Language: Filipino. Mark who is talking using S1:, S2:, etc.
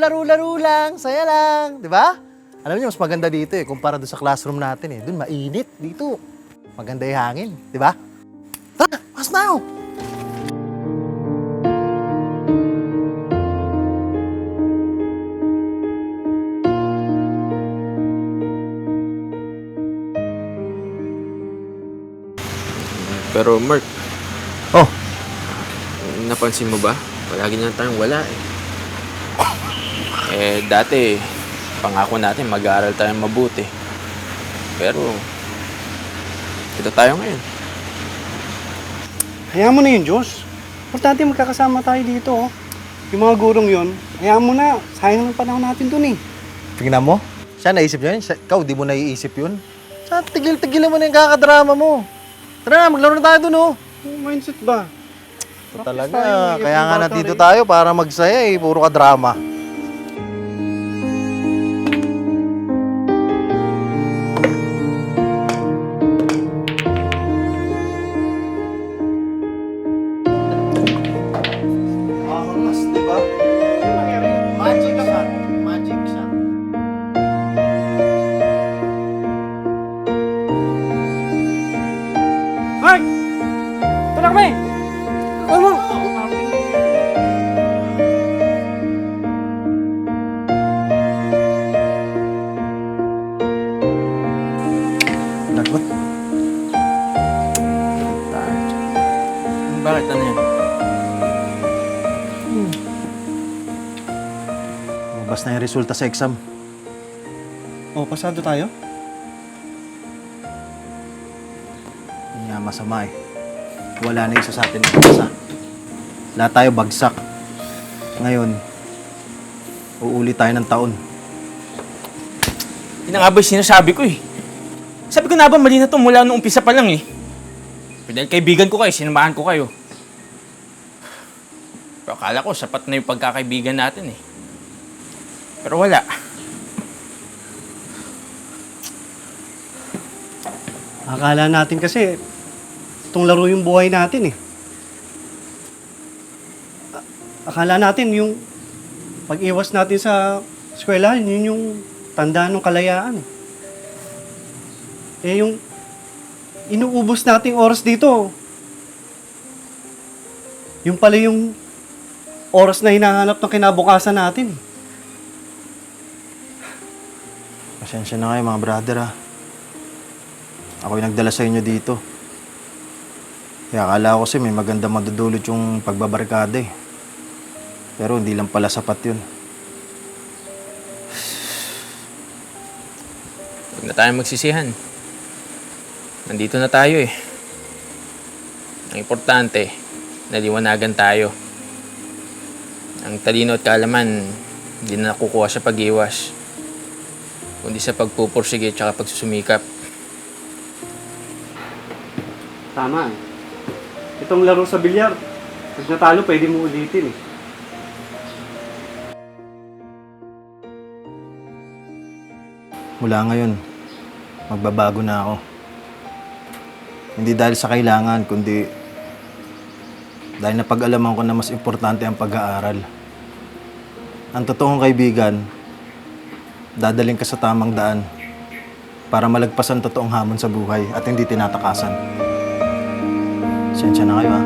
S1: laro-laro lang, saya lang, di ba? Alam niyo, mas maganda dito eh, kumpara doon sa classroom natin eh. Doon mainit, dito. Maganda yung hangin, di ba? Tara, pas na ako!
S2: Pero Mark,
S1: Oh,
S2: napansin mo ba? Palagi na tayong wala eh. Dati, pangako natin mag-aaral tayong mabuti. Pero, ito tayo ngayon.
S3: Hayaan mo na yun, Diyos. Importante magkakasama tayo dito, oh. Yung mga gurong yun, hayaan mo na. Sayang ng panahon natin dun, eh.
S1: tingnan mo. Siya naisip niya yun. Ikaw, di mo naiisip yun. Sa tigil-tigilan mo na yung kakadrama mo. Tara na, maglaro na tayo dun, oh.
S3: Yung mindset ba?
S1: Ito
S3: Practice
S1: talaga,
S3: tayo, may
S1: kaya nga
S3: ibang bata
S1: nandito
S3: rin.
S1: tayo para magsaya eh. Puro ka drama. Angas, di ba? Magic shot. Magic shot.
S3: Mark! Ito na kami! Ano?
S1: Lagot.
S2: Bakit? Ano yan?
S1: Lumabas na yung resulta sa exam.
S3: Oh, pasado tayo?
S1: Hindi nga masama eh. Wala na isa sa atin ng isa. Lahat tayo bagsak. Ngayon, uulit tayo ng taon.
S4: Yun na nga ba yung sinasabi ko eh. Sabi ko na ba mali na to mula nung umpisa pa lang eh. Pero dahil kaibigan ko kayo, sinamahan ko kayo. Pero akala ko sapat na yung pagkakaibigan natin eh. Pero wala.
S3: Akala natin kasi, itong laro yung buhay natin, eh. Akala natin yung pag-iwas natin sa eskwelahan, yun yung tanda ng kalayaan. Eh, yung inuubos nating oras dito, yung pala yung oras na hinahanap ng kinabukasan natin.
S1: Pasensya na kayo mga brother ha. Ako yung nagdala sa inyo dito. Kaya akala ko kasi may maganda madudulot yung pagbabarkada eh. Pero hindi lang pala sapat yun.
S2: Huwag na tayong magsisihan. Nandito na tayo eh. Ang importante, naliwanagan tayo. Ang talino at kaalaman, hindi na nakukuha sa pag-iwas, kundi sa pagpupursige at pagsusumikap.
S3: Tama, eh. Itong laro sa bilyar, pag natalo, pwede mo ulitin, eh.
S1: Mula ngayon, magbabago na ako. Hindi dahil sa kailangan, kundi dahil napag-alaman ko na mas importante ang pag-aaral. Ang totoong kaibigan, dadaling ka sa tamang daan para malagpasan totoong hamon sa buhay at hindi tinatakasan. Sensya na kayo ha.